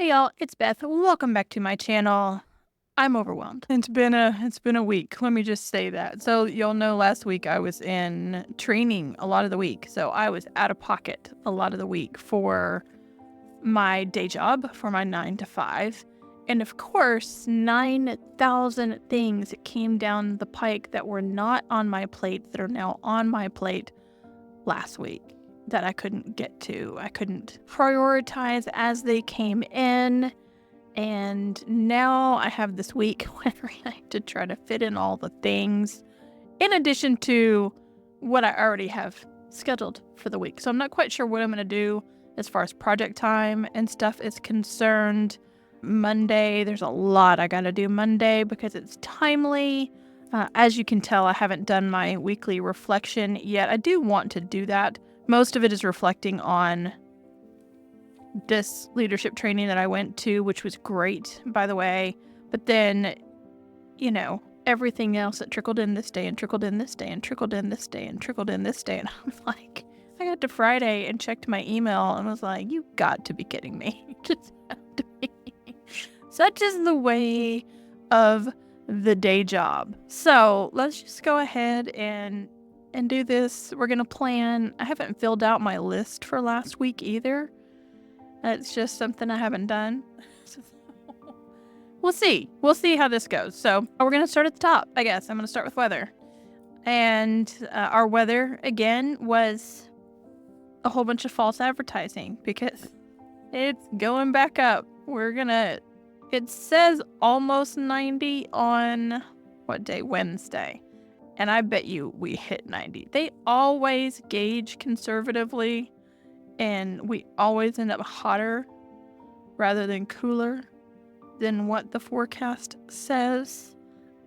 Hey y'all, it's Beth. Welcome back to my channel. I'm overwhelmed. It's been a week. Let me just say that. So you'll know last week I was in training a lot of the week. So I was out of pocket a lot of the week for my day job, for my 9 to 5. And of course, 9,000 things came down the pike that were not on my plate that are now on my plate last week that I couldn't get to. I couldn't prioritize as they came in. And now I have this week where I have to try to fit in all the things in addition to what I already have scheduled for the week. So I'm not quite sure what I'm going to do as far as project time and stuff is concerned. Monday, there's a lot I got to do Monday because it's timely. As you can tell, I haven't done my weekly reflection yet. I do want to do that. Most of it is reflecting on this leadership training that I went to, which was great, by the way. But then, everything else that trickled in this day and trickled in this day and trickled in this day and trickled in this day. And I was like, I got to Friday and checked my email and was like, you got to be kidding me. You just have to be. Such is the way of the day job. So let's just go ahead and do this. We're going to plan. I haven't filled out my list for last week either. It's just something I haven't done. We'll see. We'll see how this goes. So we're going to start at the top, I guess. I'm going to start with weather. And our weather, again, was a whole bunch of false advertising because it's going back up. It says almost 90 on, what day? Wednesday. And I bet you we hit 90. They always gauge conservatively. And we always end up hotter rather than cooler than what the forecast says.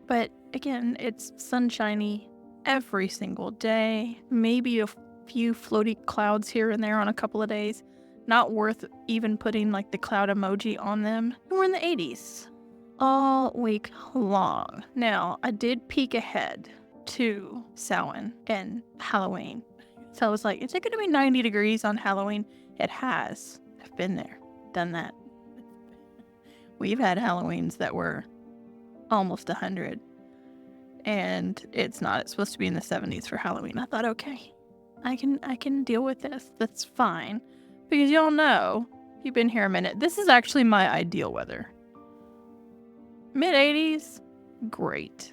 But again, it's sunshiny every single day. Maybe a few floaty clouds here and there on a couple of days. Not worth even putting like the cloud emoji on them. And we're in the 80s all week long. Now, I did peek ahead to Samhain and Halloween. So I was like, is it going to be 90 degrees on Halloween? It has. I've been there, done that. We've had Halloweens that were almost 100. And it's not. It's supposed to be in the 70s for Halloween. I thought, okay, I can deal with this. That's fine. Because y'all know, if you've been here a minute, this is actually my ideal weather. Mid-80s, great.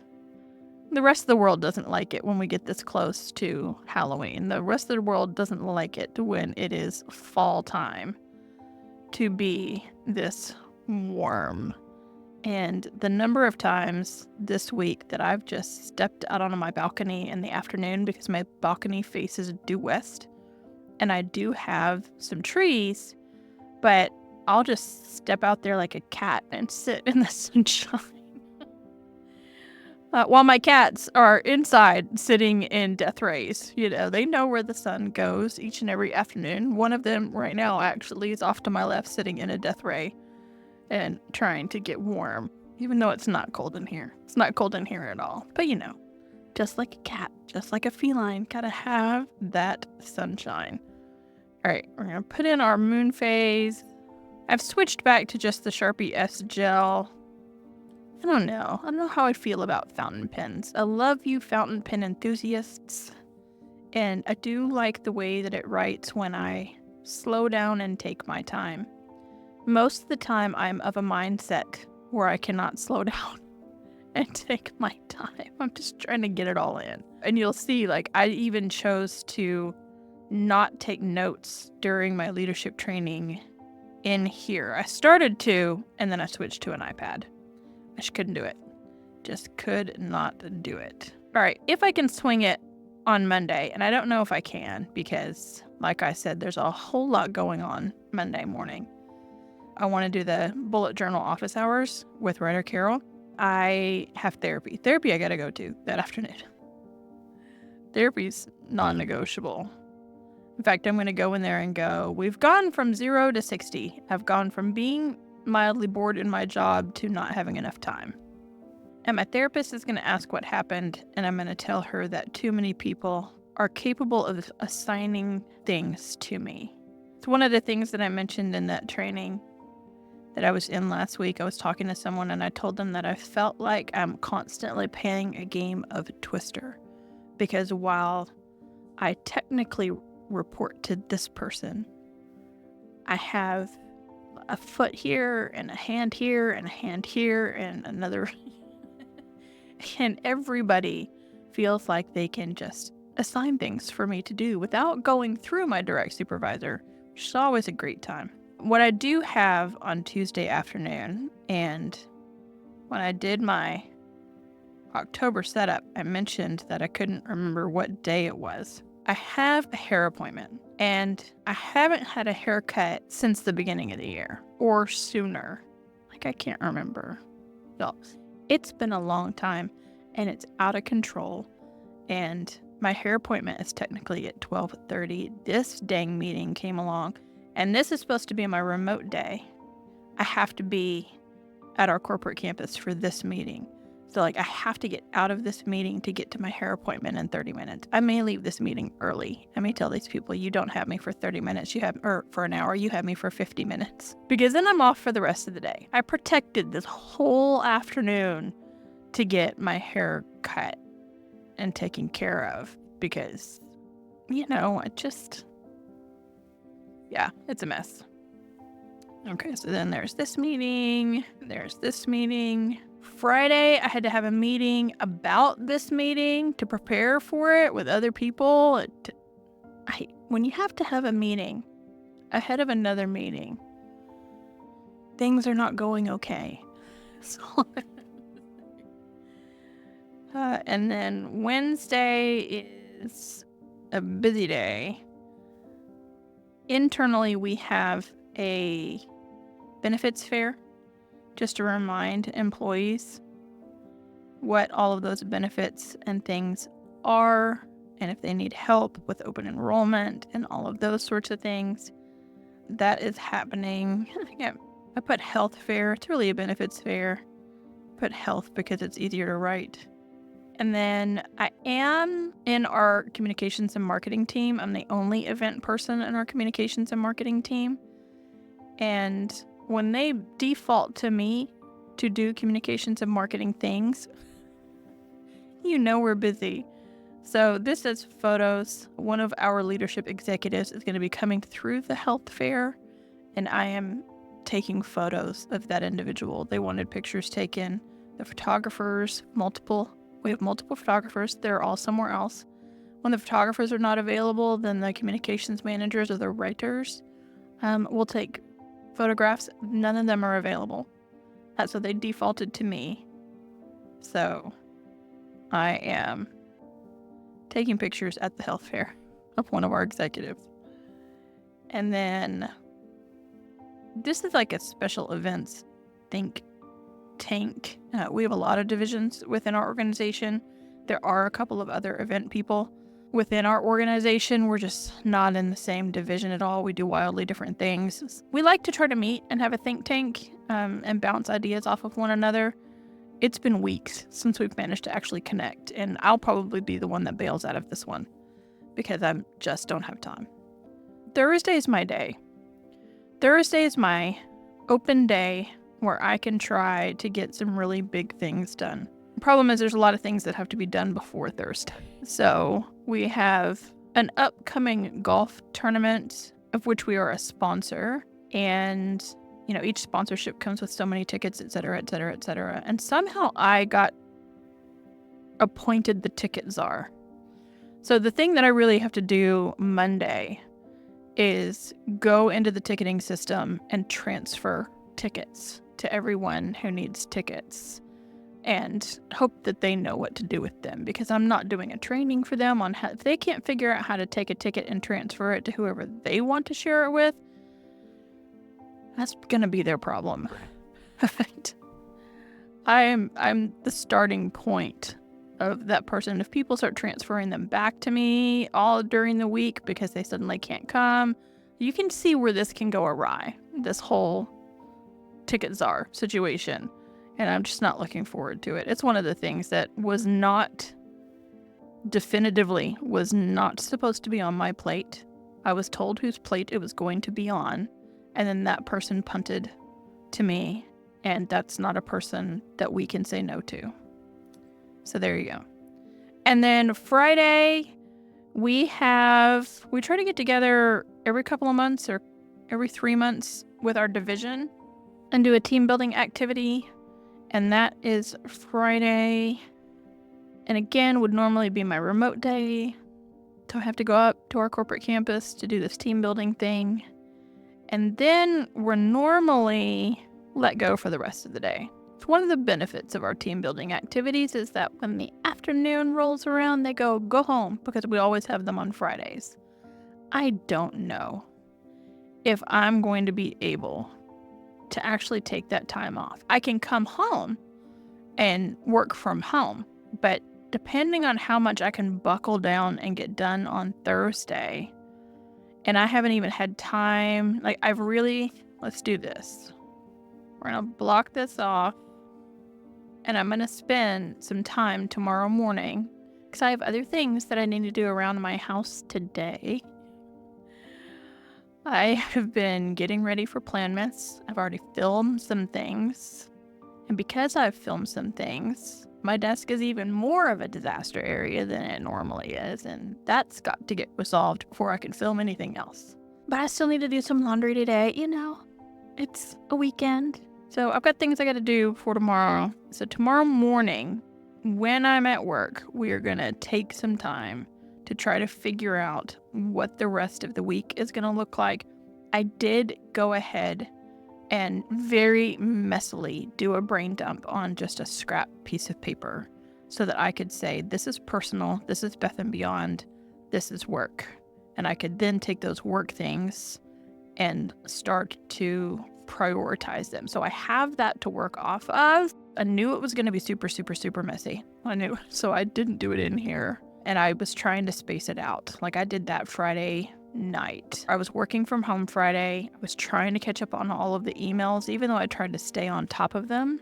The rest of the world doesn't like it when we get this close to Halloween. The rest of the world doesn't like it when it is fall time to be this warm. And the number of times this week that I've just stepped out onto my balcony in the afternoon because my balcony faces due west. And I do have some trees, but I'll just step out there like a cat and sit in the sunshine. While my cats are inside sitting in death rays. They know where the sun goes each and every afternoon. One of them right now actually is off to my left sitting in a death ray and trying to get warm, even though it's not cold in here. It's not cold in here at all. But just like a cat, just like a feline, gotta have that sunshine. All right, we're gonna put in our moon phase. I've switched back to just the Sharpie S gel. I don't know how I feel about fountain pens. I love you fountain pen enthusiasts. And I do like the way that it writes when I slow down and take my time. Most of the time I'm of a mindset where I cannot slow down and take my time. I'm just trying to get it all in. And you'll see, I even chose to not take notes during my leadership training in here. I started to, and then I switched to an iPad. I just couldn't do it. Just could not do it. All right, if I can swing it on Monday, and I don't know if I can because, like I said, there's a whole lot going on Monday morning. I want to do the bullet journal office hours with writer Carol. I have therapy. I got to go to that afternoon. Therapy's non-negotiable. In fact, I'm going to go in there and go, we've gone from 0 to 60. I've gone from being mildly bored in my job to not having enough time. And my therapist is going to ask what happened, and I'm going to tell her that too many people are capable of assigning things to me. It's one of the things that I mentioned in that training, that I was in last week, I was talking to someone and I told them that I felt like I'm constantly playing a game of Twister, because while I technically report to this person, I have a foot here and a hand here and a hand here and another. And everybody feels like they can just assign things for me to do without going through my direct supervisor, which is always a great time. What I do have on Tuesday afternoon, and when I did my October setup, I mentioned that I couldn't remember what day it was. I have a hair appointment, and I haven't had a haircut since the beginning of the year, or sooner. Like, I can't remember. So, it's been a long time, and it's out of control, and my hair appointment is technically at 12:30. This dang meeting came along, and this is supposed to be my remote day. I have to be at our corporate campus for this meeting. So, like, I have to get out of this meeting to get to my hair appointment in 30 minutes. I may leave this meeting early. I may tell these people, you don't have me for 30 minutes, or for an hour, you have me for 50 minutes. Because then I'm off for the rest of the day. I protected this whole afternoon to get my hair cut and taken care of because, it's a mess. Okay, so then there's this meeting, Friday, I had to have a meeting about this meeting to prepare for it with other people. When you have to have a meeting ahead of another meeting, things are not going okay. So, and then Wednesday is a busy day. Internally, we have a benefits fair just to remind employees what all of those benefits and things are, and if they need help with open enrollment and all of those sorts of things. That is happening. I put health fair. It's really a benefits fair. I put health because it's easier to write. And then I am in our communications and marketing team. I'm the only event person in our communications and marketing team. And when they default to me to do communications and marketing things, we're busy. So this is photos. One of our leadership executives is going to be coming through the health fair, and I am taking photos of that individual. They wanted pictures taken. The photographers, we have multiple photographers. They're all somewhere else. When the photographers are not available, then the communications managers or the writers will take photographs. None of them are available. So they defaulted to me. So I am taking pictures at the health fair of one of our executives. And then this is like a special events think tank. We have a lot of divisions within our organization. There are a couple of other event people within our organization. We're just not in the same division at all. We do wildly different things. We like to try to meet and have a think tank and bounce ideas off of one another. It's been weeks since we've managed to actually connect, and I'll probably be the one that bails out of this one because I just don't have time. Thursday is my day. Thursday is my open day where I can try to get some really big things done. The problem is there's a lot of things that have to be done before Thursday. So we have an upcoming golf tournament of which we are a sponsor, and each sponsorship comes with so many tickets, et cetera, et cetera, et cetera. And somehow I got appointed the ticket czar. So the thing that I really have to do Monday is go into the ticketing system and transfer tickets to everyone who needs tickets and hope that they know what to do with them, because I'm not doing a training for them on how, if they can't figure out how to take a ticket and transfer it to whoever they want to share it with, that's gonna be their problem. I'm the starting point of that person. If people start transferring them back to me all during the week because they suddenly can't come, you can see where this can go awry, this whole ticket czar situation. And I'm just not looking forward to it. It's one of the things that was not supposed to be on my plate. I was told whose plate it was going to be on, and then that person punted to me, and that's not a person that we can say no to. So there you go. And then Friday, we try to get together every couple of months or every 3 months with our division and do a team building activity. And that is Friday. And again, would normally be my remote day. So I have to go up to our corporate campus to do this team building thing. And then we're normally let go for the rest of the day. So one of the benefits of our team building activities is that when the afternoon rolls around, they go home, because we always have them on Fridays. I don't know if I'm going to be able to actually take that time off. I can come home and work from home, but depending on how much I can buckle down and get done on Thursday, and I haven't even had time, let's do this. We're going to block this off, and I'm going to spend some time tomorrow morning, because I have other things that I need to do around my house today. I have been getting ready for Planmas. I've already filmed some things. And because I've filmed some things, my desk is even more of a disaster area than it normally is. And that's got to get resolved before I can film anything else. But I still need to do some laundry today. It's a weekend. So I've got things I got to do for tomorrow. So tomorrow morning, when I'm at work, we are going to take some time to try to figure out what the rest of the week is going to look like. I did go ahead and very messily do a brain dump on just a scrap piece of paper so that I could say, this is personal, this is Beth and Beyond, this is work. And I could then take those work things and start to prioritize them. So I have that to work off of. I knew it was going to be super, super, super messy. I knew. So I didn't do it in here. And I was trying to space it out. Like I did that Friday night. I was working from home Friday. I was trying to catch up on all of the emails, even though I tried to stay on top of them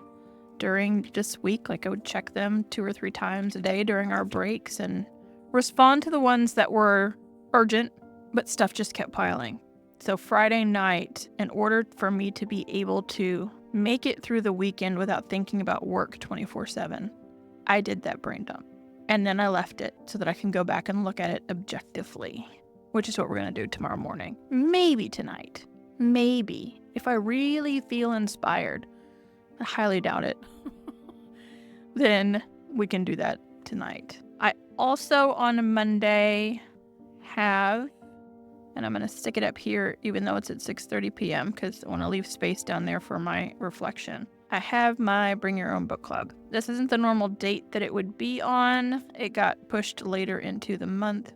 during this week. Like I would check them 2 or 3 times a day during our breaks and respond to the ones that were urgent, but stuff just kept piling. So Friday night, in order for me to be able to make it through the weekend without thinking about work 24/7, I did that brain dump. And then I left it so that I can go back and look at it objectively, which is what we're going to do tomorrow morning. Maybe tonight. Maybe. If I really feel inspired, I highly doubt it, then we can do that tonight. I also on Monday have, and I'm going to stick it up here even though it's at 6:30 p.m. because I want to leave space down there for my reflection. I have my Bring Your Own Book Club. This isn't the normal date that it would be on. It got pushed later into the month.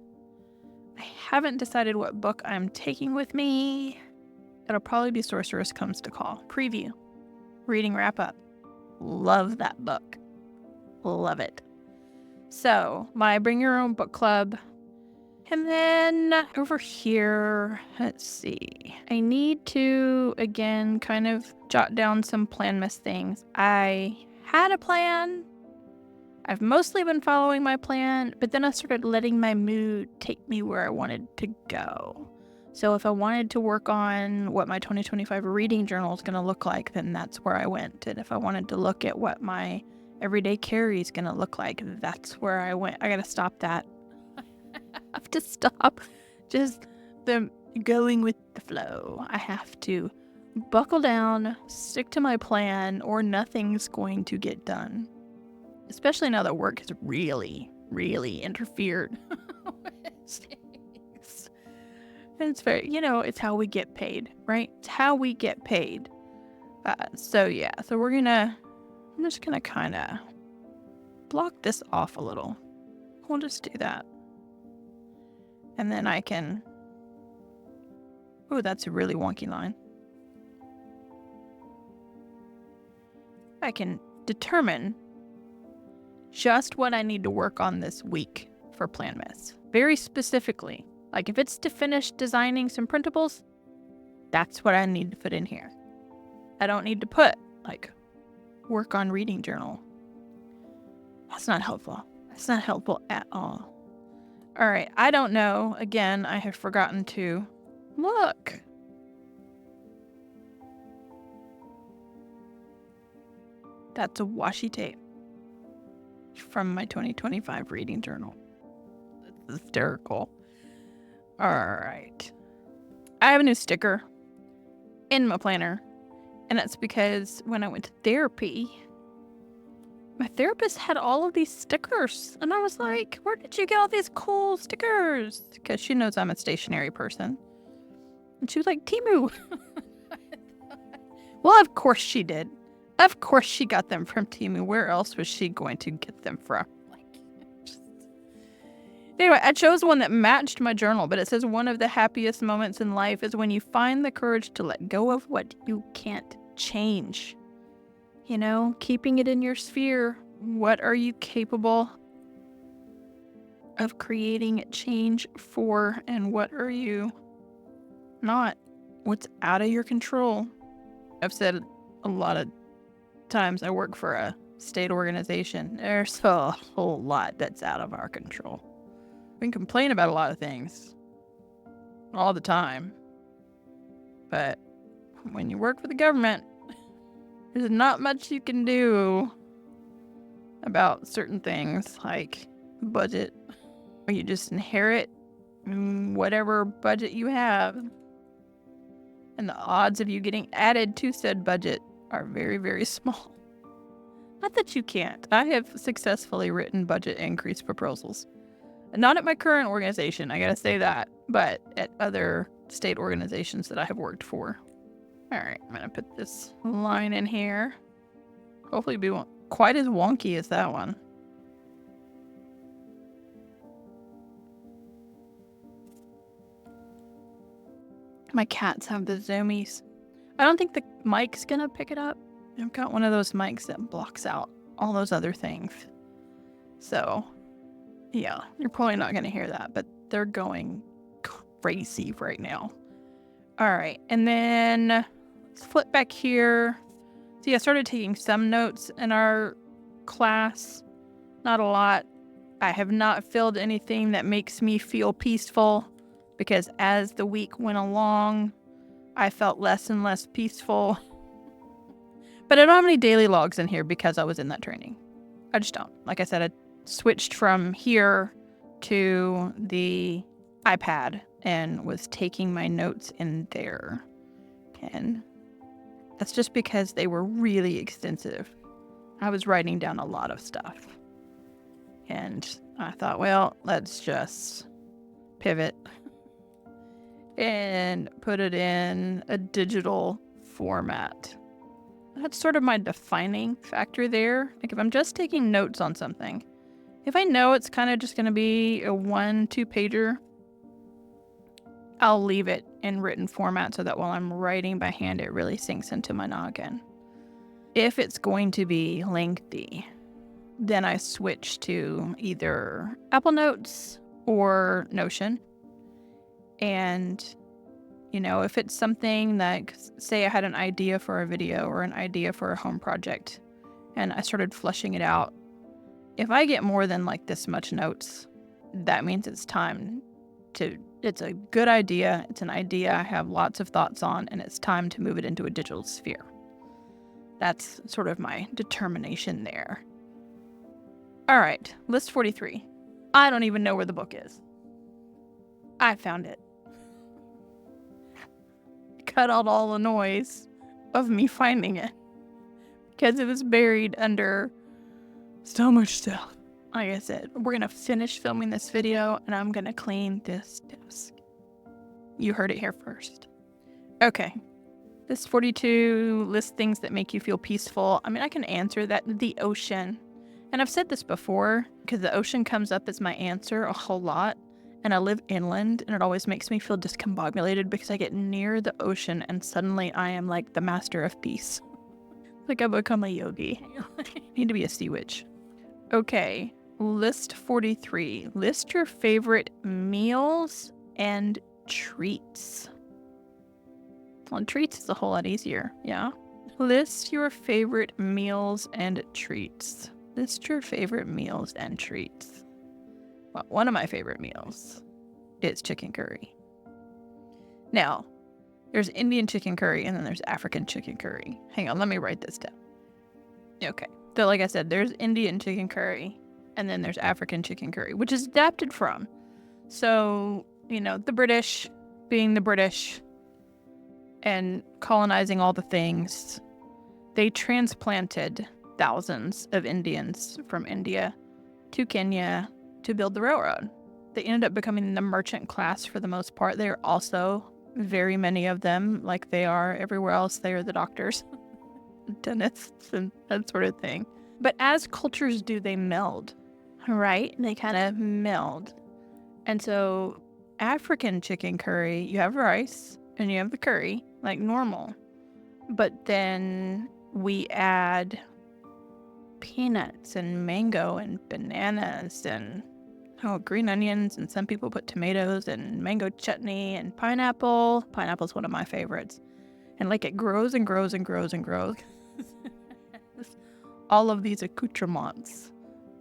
I haven't decided what book I'm taking with me. It'll probably be Sorceress Comes to Call. Preview. Reading wrap up. Love that book. Love it. So, my Bring Your Own Book Club. And then over here, let's see. I need to, again, kind of jot down some Planmas things. I had a plan. I've mostly been following my plan, but then I started letting my mood take me where I wanted to go. So if I wanted to work on what my 2025 reading journal is going to look like, then that's where I went. And if I wanted to look at what my everyday carry is going to look like, that's where I went. I got to stop that. I have to stop just the going with the flow. I have to buckle down, stick to my plan, or nothing's going to get done. Especially now that work has really, really interfered with things. And it's very, it's how we get paid, right? It's how we get paid. So I'm just gonna kind of block this off a little. We'll just do that. And then I can, oh, that's a really wonky line. I can determine just what I need to work on this week for Planmas. Very specifically. Like if it's to finish designing some printables, that's what I need to put in here. I don't need to put work on reading journal. That's not helpful. That's not helpful at all. All right, I don't know. Again, I have forgotten to look. That's a washi tape from my 2025 reading journal. That's hysterical. All right. I have a new sticker in my planner, and that's because when I went to therapy, my therapist had all of these stickers, and I was like, where did you get all these cool stickers? Because she knows I'm a stationary person. And she was like, Temu. Well, of course she did. Of course she got them from Temu. Where else was she going to get them from? Anyway, I chose one that matched my journal, but it says one of the happiest moments in life is when you find the courage to let go of what you can't change. You know, keeping it in your sphere. What are you capable of creating change for, and what are you not? What's out of your control? I've said a lot of times I work for a state organization. There's a whole lot that's out of our control. We can complain about a lot of things all the time, but when you work for the government, there's not much you can do about certain things like budget, or you just inherit whatever budget you have, and the odds of you getting added to said budget are very, very small. Not that you can't. I have successfully written budget increase proposals. Not at my current organization, I gotta say that, but at other state organizations that I have worked for. All right, I'm gonna put this line in here. Hopefully it won't quite as wonky as that one. My cats have the zoomies. I don't think the mic's gonna pick it up. I've got one of those mics that blocks out all those other things. So, yeah, you're probably not gonna hear that, but they're going crazy right now. All right, and then let's flip back here. See, I started taking some notes in our class. Not a lot. I have not filled anything that makes me feel peaceful, because as the week went along, I felt less and less peaceful. But I don't have any daily logs in here because I was in that training. I just don't. Like I said, I switched from here to the iPad and was taking my notes in there. And that's just because they were really extensive. I was writing down a lot of stuff. And I thought, well, let's just pivot and put it in a digital format. That's sort of my defining factor there. Like if I'm just taking notes on something, if I know it's kind of just going to be a 1-2 pager, I'll leave it in written format so that while I'm writing by hand, it really sinks into my noggin. If it's going to be lengthy, then I switch to either Apple Notes or Notion. And, you know, if it's something like, say I had an idea for a video or an idea for a home project, and I started fleshing it out, if I get more than like this much notes, that means it's time to, it's a good idea. It's an idea I have lots of thoughts on, and it's time to move it into a digital sphere. That's sort of my determination there. All right, list 43. I don't even know where the book is. I found it. Cut out all the noise of me finding it because it was buried under so much stuff. Like I said, we're going to finish filming this video and I'm going to clean this desk. You heard it here first. Okay. This 42 lists things that make you feel peaceful. I mean, I can answer that. The ocean. And I've said this before because the ocean comes up as my answer a whole lot. And I live inland, and it always makes me feel discombobulated because I get near the ocean and suddenly I am like the master of peace. Like I become a yogi. I need to be a sea witch. Okay, list 43. List your favorite meals and treats. Well, treats is a whole lot easier, yeah? List your favorite meals and treats. List your favorite meals and treats. Well, one of my favorite meals is chicken curry. Now, there's Indian chicken curry and then there's African chicken curry. Hang on, let me write this down. Okay. So like I said, there's Indian chicken curry, and then there's African chicken curry, which is adapted from. So, the British being the British and colonizing all the things, they transplanted thousands of Indians from India to Kenya to build the railroad. They ended up becoming the merchant class for the most part. They are also, very many of them, like they are everywhere else, they are the doctors, dentists, and that sort of thing. But as cultures do, they meld, right? They kind of meld. And so African chicken curry, you have rice and you have the curry, like normal. But then we add peanuts and mango and bananas and green onions, and some people put tomatoes and mango chutney and pineapple. Pineapple's one of my favorites. And like it grows and grows and grows and grows. All of these accoutrements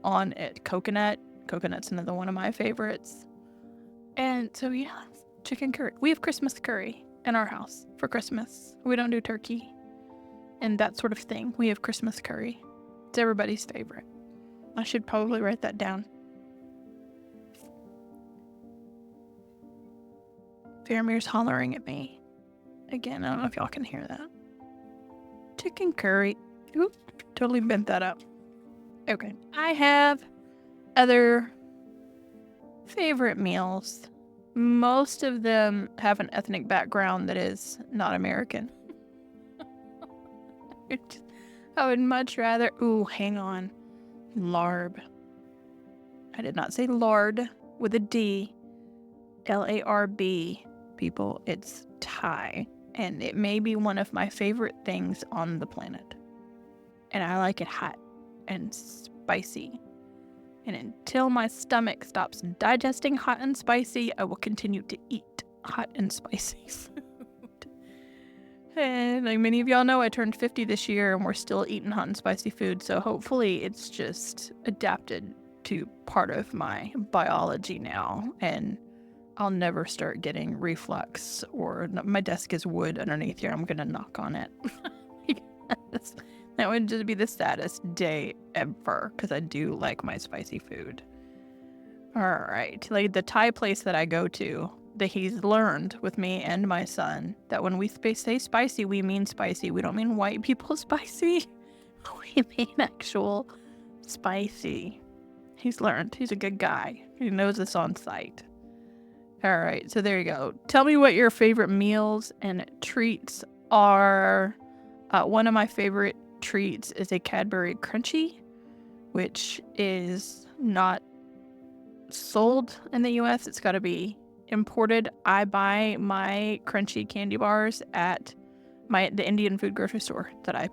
on it. Coconut's another one of my favorites. And so chicken curry. We have Christmas curry in our house for Christmas. We don't do turkey and that sort of thing. We have Christmas curry. It's everybody's favorite. I should probably write that down. Faramir's hollering at me. Again, I don't know if y'all can hear that. Chicken curry. Oop, totally bent that up. Okay. I have other favorite meals. Most of them have an ethnic background that is not American. I would much rather... Ooh, hang on. Larb. I did not say lard with a D. Larb. People, it's Thai. And it may be one of my favorite things on the planet. And I like it hot and spicy. And until my stomach stops digesting hot and spicy, I will continue to eat hot and spicy food. And like many of y'all know, I turned 50 this year and we're still eating hot and spicy food. So hopefully it's just adapted to part of my biology now. And I'll never start getting reflux, or my desk is wood underneath here. I'm going to knock on it. Yes. That would just be the saddest day ever, because I do like my spicy food. All right. Like the Thai place that I go to, that he's learned with me and my son that when we say spicy, we mean spicy. We don't mean white people spicy. We mean actual spicy. He's learned. He's a good guy. He knows this on sight. All right. So there you go. Tell me what your favorite meals and treats are. One of my favorite treats is a Cadbury Crunchie, which is not sold in the US. It's got to be imported. I buy my Crunchie candy bars at the Indian food grocery store that I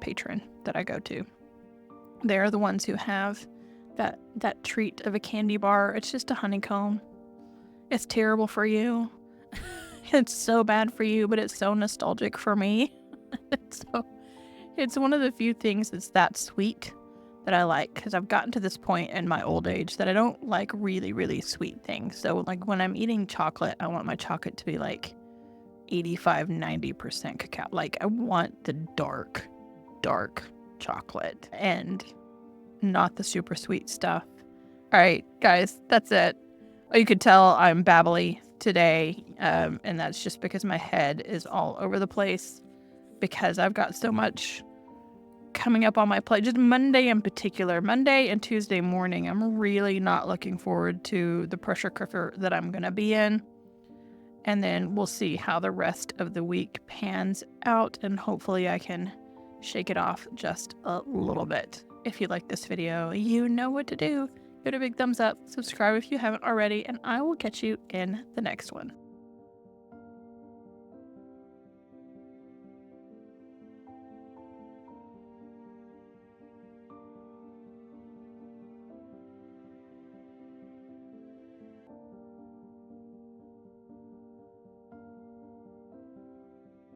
go to. They're the ones who have that treat of a candy bar. It's just a honeycomb. It's terrible for you. It's so bad for you, but it's so nostalgic for me. It's one of the few things that's that sweet that I like, because I've gotten to this point in my old age that I don't like really, really sweet things. So like when I'm eating chocolate, I want my chocolate to be like 85-90% cacao. Like I want the dark chocolate and not the super sweet stuff. All right, guys, that's it. You could tell I'm babbly today, and that's just because my head is all over the place, because I've got so much coming up on my plate. Just Monday in particular, Monday and Tuesday morning, I'm really not looking forward to the pressure cooker that I'm going to be in. And then we'll see how the rest of the week pans out, and hopefully I can shake it off just a little bit. If you like this video, you know what to do. Give it a big thumbs up, subscribe if you haven't already, and I will catch you in the next one.